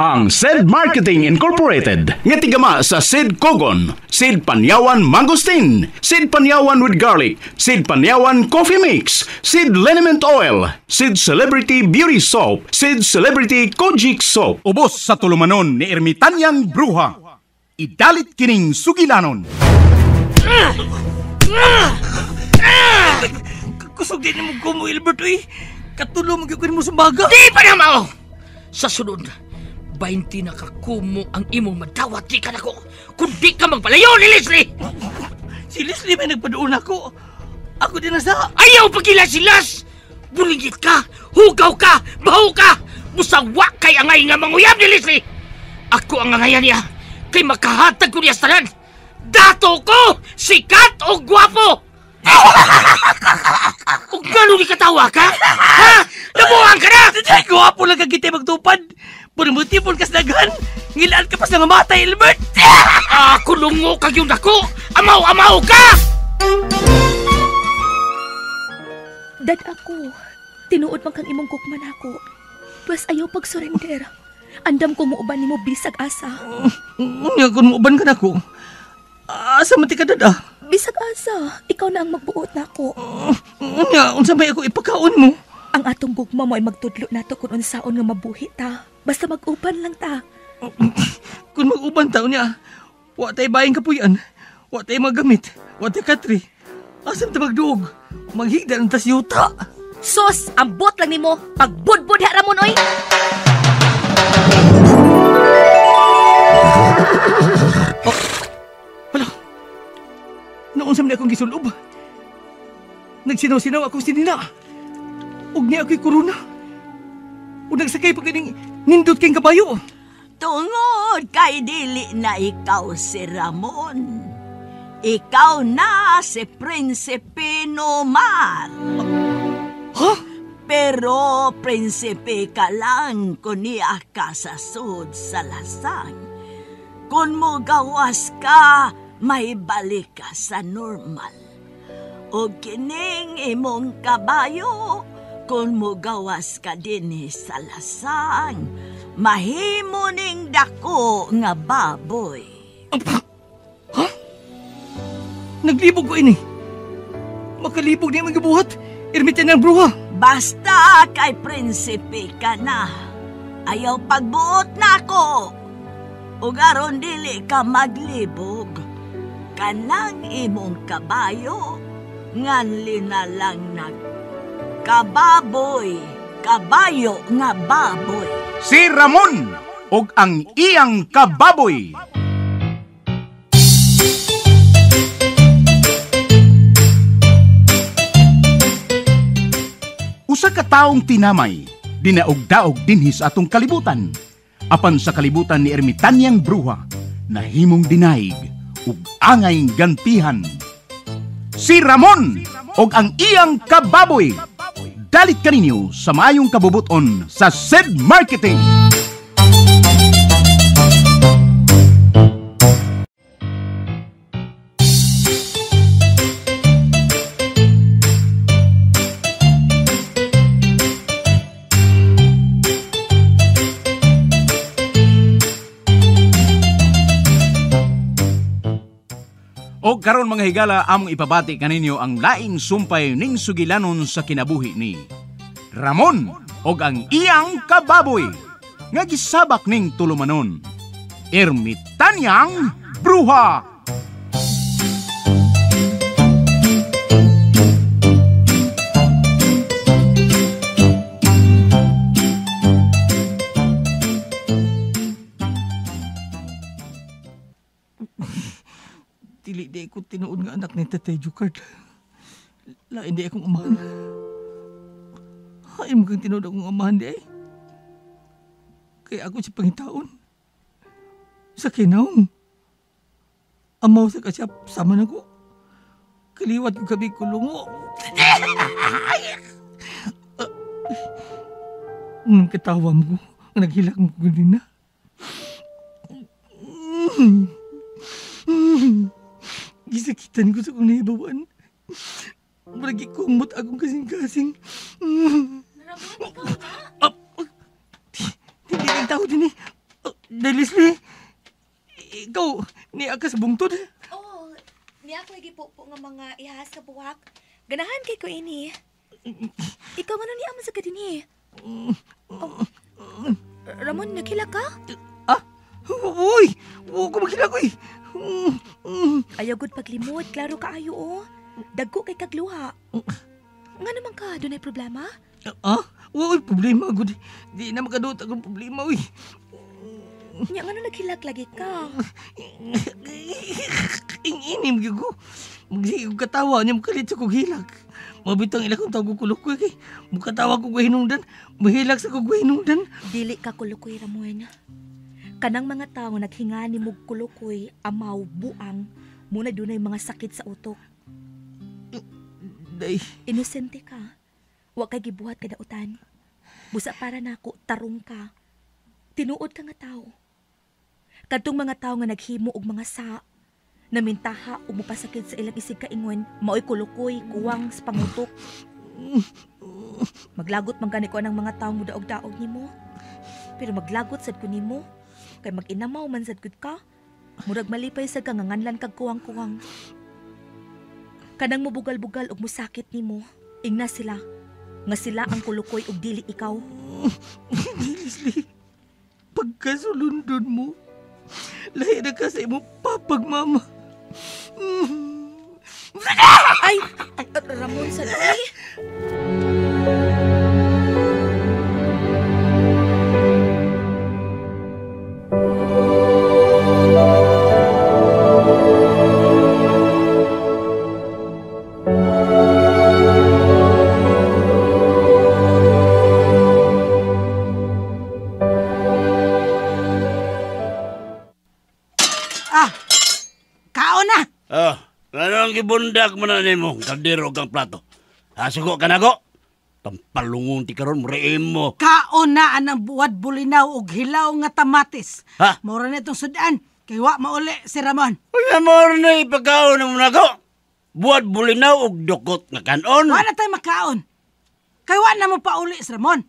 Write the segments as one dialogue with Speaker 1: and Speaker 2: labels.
Speaker 1: Ang SED Marketing Incorporated nga tigama sa SED Kogon, SED Panyawan Mangosteen, SED Panyawan with Garlic, SED Panyawan Coffee Mix, SED Liniment Oil, SED Celebrity Beauty Soap, SED Celebrity Kojic Soap. Ubos sa tulumanon ni Ermitanyang Bruha. Idalit kining sugilanon.
Speaker 2: Kusog din mo kumo, Albert, uy. Katulong magiging mo sa baga.
Speaker 3: Di pa na mao! Sa sunod, 20 na kakumo ang imong madawat di ka na ko. Kung di ka magpalayo ni Leslie!
Speaker 2: Si Leslie may nagpadoon ako. Ako din nasa...
Speaker 3: Ayaw pagkilasilas! Bulingit ka, hugaw ka, baho ka! Musawa kay angay nga manguyab ni Leslie! Ako ang angayan niya, kay makahatag ko niya sa tanan. Dato ko, sikat o gwapo! O gano'n ni katawa ka? Ha? Nabuhan ka na!
Speaker 2: Ay, gwapo lang kagiti magtupad. Purimuti-pun kas daghan. Ngilaan ka pas na mamatay, Albert.
Speaker 3: Kulungo kagyong dako! Amaw-amaw ka!
Speaker 4: Dad ako, tinuod man kang imong kukman ako. Plus ayaw pag-surrender. Andam ko muuban ni mo bisag asa.
Speaker 2: Nga kung muuban ka na ko. Asa mati ka, Dad,
Speaker 4: Bisag asa, ikaw na ang magbuot na ako.
Speaker 2: Nga, unsa may ako ipakaon mo?
Speaker 4: Ang atong gugma mo ay magtudlo nato kung unsaon nga mabuhi ta. Basta mag-uban lang ta.
Speaker 2: Kung mag-uban tao niya, wa tay bayang kapuyan, wa tay magamit, wa tay katri. Asam ta magduog, maghigda ng tasyuta.
Speaker 4: Sos, ambot lang nimo pagbudbud haramon oy.
Speaker 2: Hala, naunsam na akong gisulob. Nagsinaw-sinaw akong sinina. Ug niya ako'y korona. O nagsakay pa ganing nindot kayong kabayo.
Speaker 5: Tungod kay dili na ikaw si Ramon. Ikaw na si Prinsipe Nomar.
Speaker 2: Ha?
Speaker 5: Pero prinsipe ka lang kung niya ka sa sud sa lasang. Kung mo gawas ka, may balik ka sa normal. O kining imong kabayo, kung mo gawas ka din sa lasang, mahimo ning dako nga baboy.
Speaker 2: Ha? Naglibog ko ini. Makalibog niya magabuhat. Ermitan ng bruha.
Speaker 5: Basta kay prinsipe ka na. Ayaw pagbuot na ko. Ug aron dili ka maglibog. Kanang imong kabayo, nganli na lang kababoy, kabayo nga baboy.
Speaker 1: Si Ramon og ang iyang kababoy. Usa ka taong tinamay, dinaog-daog dinhi sa atong kalibutan. Apan sa kalibutan ni Ermitanyang Bruha, nahimong dinaig ug angay gantihan. Si Ramon og ang iyang kababoy. Dalit kaninyo sa maayong kabubuton sa SED Marketing. O karon mga higala, among ipabati kaninyo ang laing sumpay ning sugilanon sa kinabuhi ni Ramon og ang iyang kababoy nga gisabak ning tulumanon, Ermitanyang Bruha.
Speaker 2: Dili di ko tinuod nga anak ni Tatay Jukard. Lain di akong amahan. Ay mo kang tinuod akong amahan di ay. Kaya ako si pangitaon. Sa kinaong. Amaw sa kasyap, sama na ko. Kaliwat ko kami kulungo. Katawa mo, naghilang mo ko din na. Gisakitan ko sa kong nahibawan. Maragi kumot akong kasing-kasing.
Speaker 4: Ramon, ikaw na?
Speaker 2: Hindi lang tao din eh. Day Leslie, ikaw, niya ka sa bungtod.
Speaker 4: Oh, niya ako igipupo nga mga ihas ka buwak. Ganahan kay ko ini. Ikaw nga niya man sa kadini. Oh. Ramon, naghila ka?
Speaker 2: Uy, huwag ko maghila ko eh.
Speaker 4: Ayaw gud paglimod, klaro ka ayo oh. Dagko kay kagluha. Nga naman ka, doon ay problema?
Speaker 2: Uy, problema gud. Di na makadot akong problema, uy.
Speaker 4: Nya nga naghilag lagi ka.
Speaker 2: Inim gyud ko. Magsigig katawa niya makalit sa kong hilag. Mabitang ila kong tawag ko kulukoy kay. Mukatawa ko hinungdan. Mahilag sa kong hinungdan.
Speaker 4: Dili ka kulukoy, Ramon. Kanang mga tao naghingani mo kulukoy, amaw, buang, muna dunay mga sakit sa utok.
Speaker 2: Day.
Speaker 4: Inosente ka. Wa kay gibuhat kada utan. Busa para nako tarong ka. Tinuod ka nga tao. Kadtong mga tao nga naghimo og mga sa namintaha ug mopasakit sa ilang isig kaingon, maoy kulukoy, kuwang sa pangutok. Maglagot man gani ko anang mga tao mo daog-daog nimo. Pero maglagot sad ko nimo. Kay mag-inamaw man sad gud ka. Murag malipay sa kanganganlan kag kuwang-kuwang. Kanang mubugal-bugal og musakit nimo, ingna sila. Nga sila ang kulukoy og dili ikaw.
Speaker 2: Leslie, pagkasulundon mo, lahi na ka sa imong papagmama.
Speaker 4: Ay! Ramon, sanay!
Speaker 6: Anong gibundak mo na nimo, kaldero kang plato? Sugo ka na go? Tampalungon ti karon muriim mo.
Speaker 5: Kaunaan ang buwad bulinaw og hilaw nga tamatis.
Speaker 6: Ha?
Speaker 5: Mura na itong sudan, kay wa mauli si Ramon.
Speaker 6: Wala mo na ipagkaon mo na go. Buwad bulinaw og dukot nga kanon.
Speaker 5: Wa na tayo makaon. Kay wa na mo pauli si Ramon.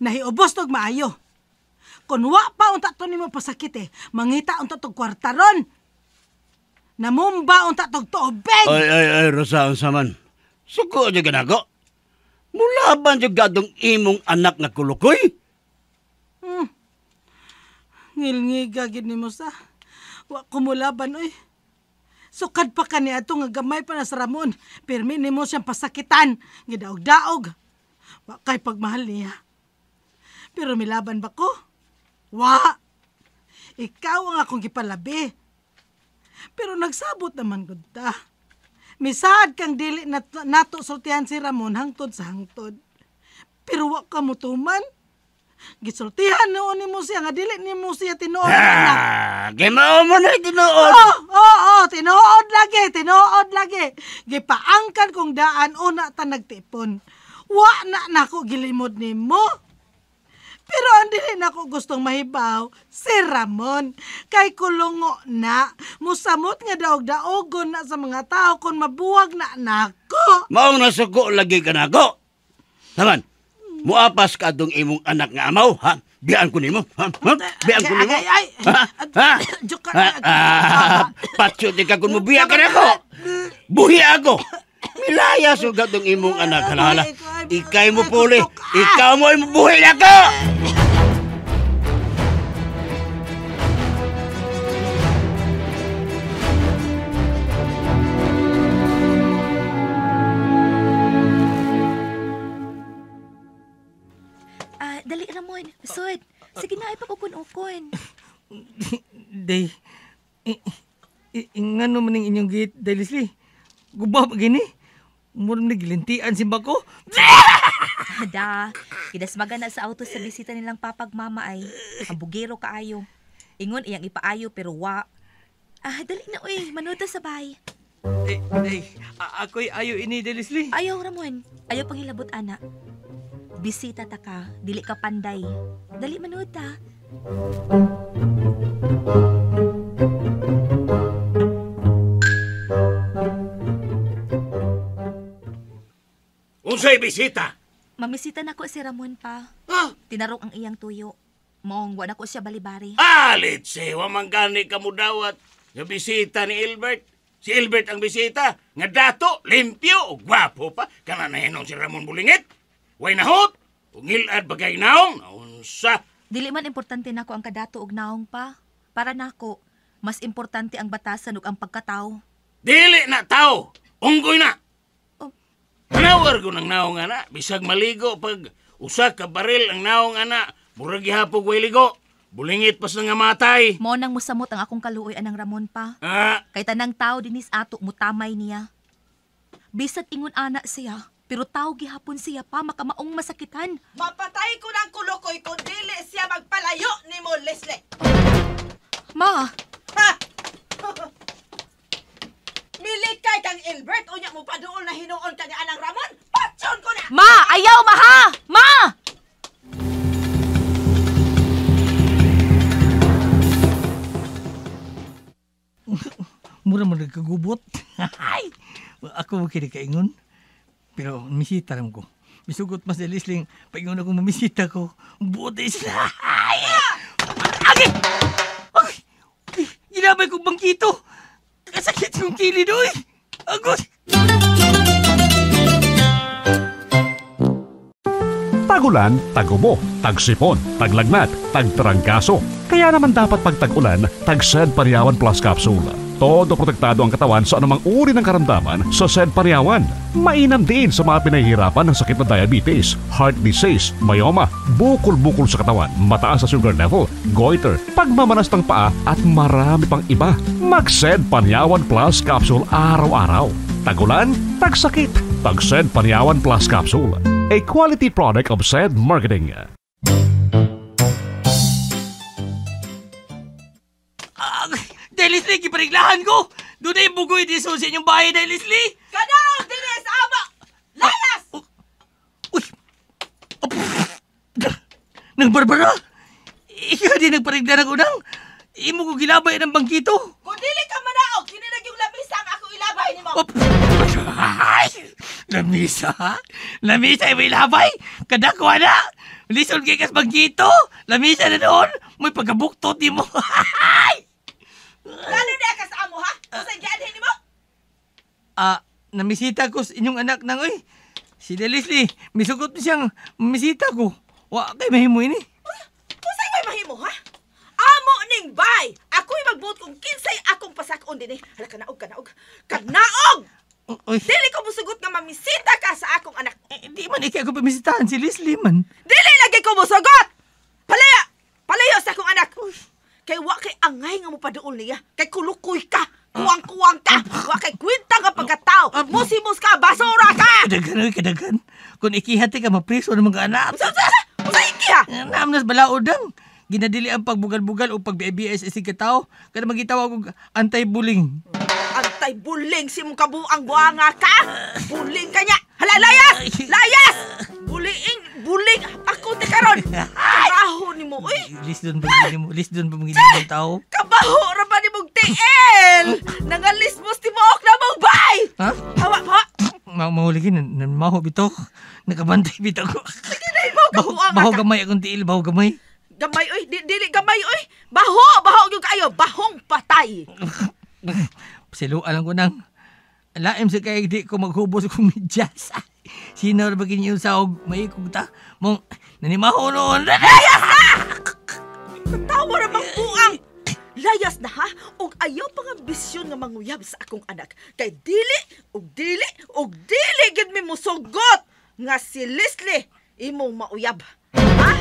Speaker 5: Nahiubos tog maayo. Kung wa pa unta to nimo pasakit mangita unta tog kwartaron. Namumba unta tog tubig.
Speaker 6: Ay, Rosa, unsa man. Suko dyan ganago. Mulaban dyan gadong imong anak nga kulukoy.
Speaker 5: Ngilngiga gid nimo sa. Wa kumulaban oy. Sukad pa kaniya to nga gamay pa na sa Ramon. Pirmi nimo siyang pasakitan. Gidaog-daog. Wa kay pagmahal niya. Pero milaban ba ko? Wa. Ikaw ang akong gipalabi. Pero nagsabot naman gud ta. Misad kang dili nato sultihan si Ramon hangtod sa hangtod. Pero wa ka mutuman. Gisultihan noon nimo siya nga dili nimo siya tinuod na.
Speaker 6: Gimao mo na tinuod.
Speaker 5: Oo, tinuod lagi. Gipaangkan kong daan una ta nagtipon. Wa na nako gilimod nimo. Pero ang dili nako gustong mahibaw si Ramon. Kay kulungo na. Musamot nga daog-daogon na sa mga tao kung mabuwag na nako.
Speaker 6: Maong nasuko lagi ka nako. Taman, muapas ka adong imong anak nga amaw, ha? Biyaan ko nimo, ha? Biyaan ko nimo. Ha? Patso di ka kung mubiya ka nako. Buhi ako. Milaya sugat ang imong anak. Hala. Ikay mo puli. Ikaw mo ay mabuhi nako.
Speaker 4: Dali, Ramon. Sud. Sige na, ipag-ukon-ukon.
Speaker 2: Day, ingano man ang inyong gate, Day Leslie? Gubab gini? Murang nagilintian simba ko?
Speaker 4: Da, kidasmagan na sa auto sa bisita nilang papagmama ay ang bugero kaayo. Ingon iyang ipaayo pero wa. Dali na uy, manuta sabay.
Speaker 2: Ako'y ayaw ini, Day Leslie.
Speaker 4: Ayaw, Ramon. Ayaw panghilabot, ana. Bisita ta ka, dili ka panday. Dali manuta.
Speaker 3: Unsay bisita?
Speaker 4: Mamisita na ko si Ramon pa.
Speaker 3: Ah,
Speaker 4: Tinarok ang iyang tuyo. Mong, wala ko siya balibari.
Speaker 6: Litsi, wamangani ka mo dawat. Nga bisita ni Albert. Si Albert ang bisita. Nga dato, limpyo, o gwapo pa. Kana na hinong si Ramon Bulingit. Way nahot, ungilad bagay naong. Naunsa.
Speaker 4: Dili man importante nako ang kadato og naong pa. Para nako, mas importante ang batasan ug ang pagkatao.
Speaker 6: Dili na tao. Unggoy na.
Speaker 4: Oh.
Speaker 6: Nawar ko ng naong ana. Bisag maligo pag usa ka baril ang naong ana. Murag gihapog way ligo. Bulingit pas nga matay.
Speaker 4: Mo nang musamot ang akong kaluoy anang Ramon pa. Kay tanang tao dinis ato mutamay niya. Bisag ingon ana siya, pero tao gihapon siya pa makamaong masakitan.
Speaker 5: Mapatay ko ng kulukoy kung dili siya magpalayo ni mo, Leslie.
Speaker 4: Ma!
Speaker 5: Ha! Milikay kang Albert, unya mo pa doon na hinuon ka ni Anang Ramon. Patyon ko na!
Speaker 4: Ma! Ayaw, ma ha! Ma!
Speaker 2: Mura man nagkagubot. Ako mo kinikaingon. Pero misita lang ko. Misugot mas na Leslie, paingon ako mamisita ko. Buti sila. Agi! Ginabay kong bangkito. Kasakit kong kilid, oy. Agos!
Speaker 7: Tagulan, tagubo, tagsipon, taglagnat, tagtarangkaso. Kaya naman dapat pag tag-ulan, tag-Sed Panyawan Plus Capsule. Todo protektado ang katawan sa anumang uri ng karamdaman sa Sed Panyawan. Mainam din sa mga pinahihirapan ng sakit na diabetes, heart disease, myoma, bukol-bukol sa katawan, mataas sa sugar level, goiter, pagmamanas ng paa at marami pang iba. Mag-Sed Panyawan Plus Capsule araw-araw. Tagulan, tagsakit, tag-Sed Panyawan Plus Capsule. A quality product of Sed Marketing.
Speaker 2: Leslie, kipariglahan ko! Doon ay bugoy di sa inyong bahay na, Leslie!
Speaker 5: Kadaog, Dinis! Aba! Layas!
Speaker 2: Uy! Nang Barbara! Ikaw din nagparigla ng unang! Imo ko gilabay ng bangkito!
Speaker 5: Kung dili ka manaog, kinilag yung labisang ako ilabay ni mo!
Speaker 2: Ay! Lamisa? Lamisa ay may labay? Kadakwa na! Lison kay kas bangkito! Lamisa na doon! May pagkabuktot di mo!
Speaker 5: Lalo na ka sa amo, ha? Usay giadhin mo?
Speaker 2: Namisita ko sa inyong anak nang, oy. Si Leslie, misugot mo siyang misita ko. Wa kay mahimo ini.
Speaker 5: Usay may mahimo, ha? Amo ning bay! Ako'y magbuot kung kinsay akong pasakon din eh. Hala, kanaog, kanaog. Kanaog!
Speaker 2: Oy.
Speaker 5: Dili ko musugot nga mamisita ka sa akong anak.
Speaker 2: Di man ikaw ko pamisitahan si Leslie man.
Speaker 5: Dili lagi ko musugot! Palaya! Palayo sa akong anak! Kay wa kay angay nga mo paduol niya. Kay kulukoy ka. Kuwang-kuwang ka. Wa kay kwenta nga pagkatao. Musimos ka. Basura ka.
Speaker 2: Kadagan. Kung ikihati ka, mapriso ng mga anak.
Speaker 5: Usa ikiha?
Speaker 2: Naamnas balaodang. Ginadili ang pagbugal-bugal o pag-BBS isig katao. Kada magitawag og anti-bullying.
Speaker 5: Anti-bullying si mong kabuang buanga ka. Bullying ka niya. Hala, layas! Layas! Bullying. Ako ti karon. Kabaho ni mo. Uy!
Speaker 2: List doon pa mga tao.
Speaker 5: Kabaho ra ba ni mong TL? Nangalis mo si Mook na mong bay!
Speaker 2: Ha?
Speaker 5: Hawa, ha?
Speaker 2: Mahuligin. Maho bito. Nakabantay bito ko.
Speaker 5: Sige na mo kabuang
Speaker 2: Baho
Speaker 5: ka.
Speaker 2: gamay akong tiil. Baho gamay.
Speaker 5: Gamay, oy. Dili gamay, oy. Baho yung kayo. Bahong patay.
Speaker 2: Siluan lang ko nang. Laim sa kaya di ko maghubos kong medyas. Sino na bagay niyo sa may kuta? Mong nanimaho noon.
Speaker 5: Layas na! Katawa ra bang buang. Layas na, ha? Og ayaw pang ambisyon nga manguyab sa akong anak. Kay dili gid mi musugot nga si Leslie imong mauyab. Ha?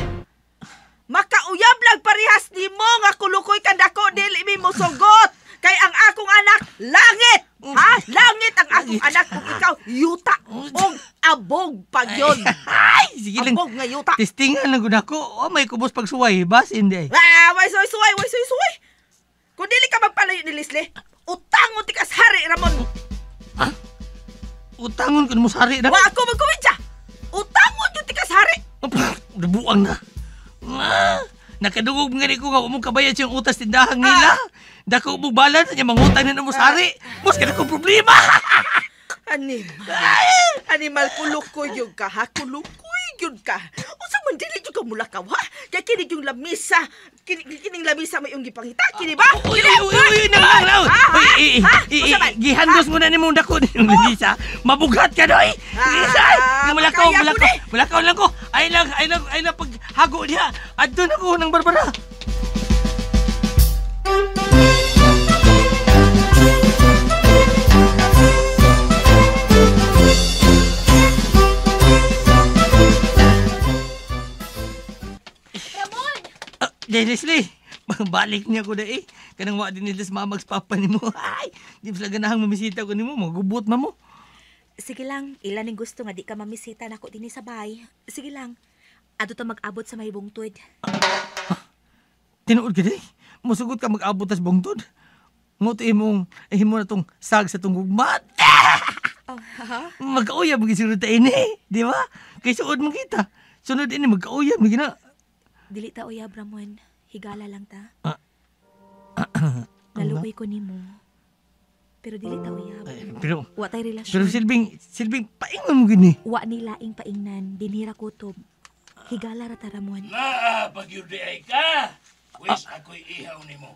Speaker 5: Makauyab lang parehas nimo nga kulukoy kandako dili mi musugot. Kay ang akong anak langit. Ha? Langit ang akong anak ug ikaw yuta. Og abog pagyon.
Speaker 2: Ay, sige lang.
Speaker 5: Abog nga yuta.
Speaker 2: Testingan lang gud ako. O may kubos pagsuway, bas hindi.
Speaker 5: Way suway. Kung dili ka magpalayo ni Leslie, utangon ti kas hari Ramon.
Speaker 2: Ha? Utangon ko mo sari na.
Speaker 5: Wa ako magkomedya. Utangon yung ti kas hari.
Speaker 2: Nabuang na. Nakadungog nga ni ko nga umong kabayad siyang utas tindahan nila. Dako mo balan niya mangutang na mo sari. Bos ka na ko problema.
Speaker 5: Animal kulukoy yung ka ha. Kulukoy
Speaker 8: gyud ka. Unsa man dili jud ka mulakaw ha? Kay kini yung lamisa, kining lamisa may yung gipangita, kini ba?
Speaker 2: Uy, nang. Gihandos mo na ni mong dako yung lamisa. Mabugat ka doy. Mulakaw lang ko. Ay lang paghago niya. Adto na ko ng Barbara. Leslie, balik niya ko na eh. Kanang wa din nila sa mamags papa ni mo. Ay, di ba sila ganahang mamisita ko ni mo. Magubot ma mo.
Speaker 4: Sige lang, ilan yung gusto nga di ka mamisita na ko din sa bahay. Sige lang, ato ta mag-abot sa may bungtod.
Speaker 2: Tinuod ka din? Musugot ka mag-abot sa bungtod? Ngutiin mong mo na tong sag sa tong gugmat. Mag-auyab mag-isunod ta ini, di ba? Kay suod mo kita. Sunod ini mag-auyab mo gina.
Speaker 4: Dili ta uyab, Ramon. Higala lang ta. Naluoy ko nimo. Pero dili ta uyab.
Speaker 2: Pero
Speaker 4: wa tay relasyon.
Speaker 2: Pero silbing paingon mo gini.
Speaker 4: Wa ni laing paingnan, dinhira kutob. Higala ra ta, Ramon.
Speaker 6: Pagyudi ay ka. Wis ako'y ihaw nimo.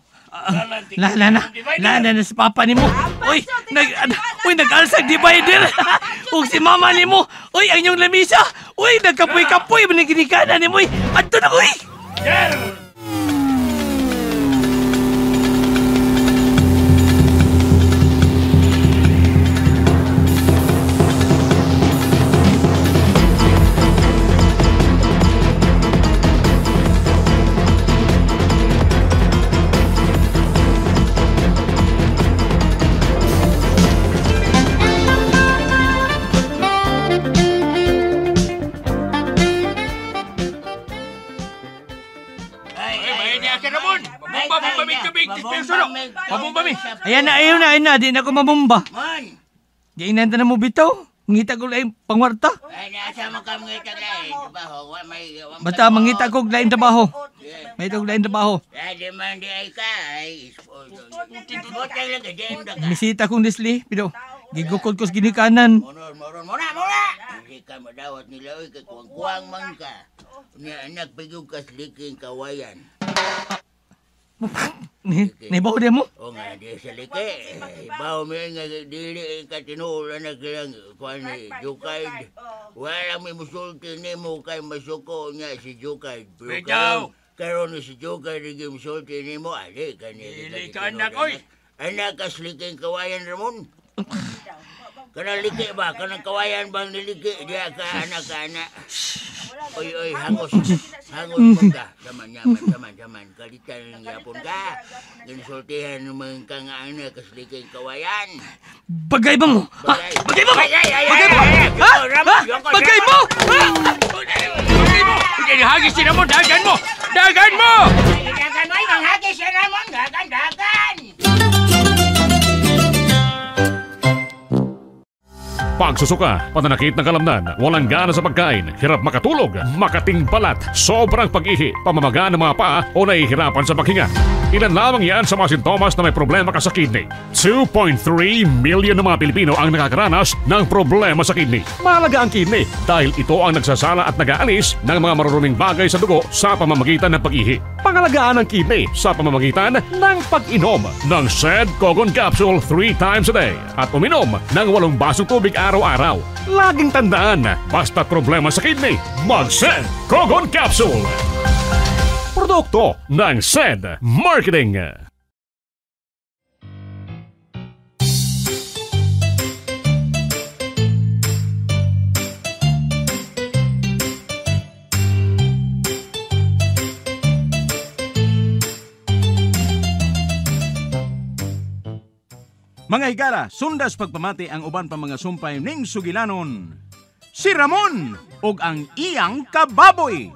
Speaker 2: Lana na sa papa nimo. Uy, nag-alsag divider. Ug si mama nimo. Uy, ang inyong lamisa. Uy, nagkapoy-kapoy man ginikana nimo. Adto na uy. Mabumbami. Ayan na. Di na ako mabumba.
Speaker 3: Man!
Speaker 2: Gainan na mo bitaw. Ngita ko laing pangwarta.
Speaker 3: Ay, nasa mo ka ngita lain.
Speaker 2: Basta mangita ko laing trabaho. May itong laing trabaho.
Speaker 3: Di man di ay ka. Butang lang ka dyan ka.
Speaker 2: Misita kong Leslie. Pero gigukod ko sa ginikanan.
Speaker 3: Muna! Hindi ka madawat nila. Uy, kuwang man ka. Anak pigog ka sliking kawayan.
Speaker 2: Naibaw din mo?
Speaker 3: O nga, di sa liki. Ibaw mo nga, dili ka tinuulan na kailang kuhan ni Jukaid. Wala may musulti ni mo kay masuko niya si Jukaid.
Speaker 6: Bitaw!
Speaker 3: Karoon ni si Jukaid, hindi musulti ni mo. Ali,
Speaker 6: Dili ka anak, oy!
Speaker 3: Anak ka sliking kawayan, Ramon. Kanang liki ba? Kanang kawayan bang niliki? Diya ka, anak. Oy, hangos mo ka. Saman. Kalitan ng yapon ka. Ginsultihan ng mga kang-anak kasliking kawayan.
Speaker 2: Bagay ba mo? Bagay mo!
Speaker 6: Hagis si Ramon! Dagan mo!
Speaker 3: Dagan mo! Ang hagis si Ramon! Dagan!
Speaker 7: Pagsusuka, pananakit ng kalamnan, walang gana sa pagkain, hirap makatulog, makating balat, sobrang pag-ihi, pamamaga ng mga paa o nahihirapan sa paghinga. Ilan lamang yan sa mga sintomas na may problema ka sa kidney. 2.3 million na mga Pilipino ang nakakaranas ng problema sa kidney. Mahalaga ang kidney dahil ito ang nagsasala at nag-aalis ng mga maruruming bagay sa dugo sa pamamagitan ng pag-ihi. Pangalagaan ang kidney sa pamamagitan ng pag-inom ng SED Cogon Capsule 3 times a day at uminom ng 8 basong tubig araw-araw. Laging tandaan, basta't problema sa kidney, mag-SED Cogon Capsule. Produkto ng SED Marketing.
Speaker 1: Mga higala, sundas pagpamati ang uban pa mga sumpay ning sugilanon. Si Ramon og ang iyang kababoy.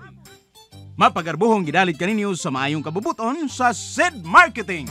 Speaker 1: Mapagarbuhong gidalit kaninyo sa maayong kabubuton sa SED Marketing.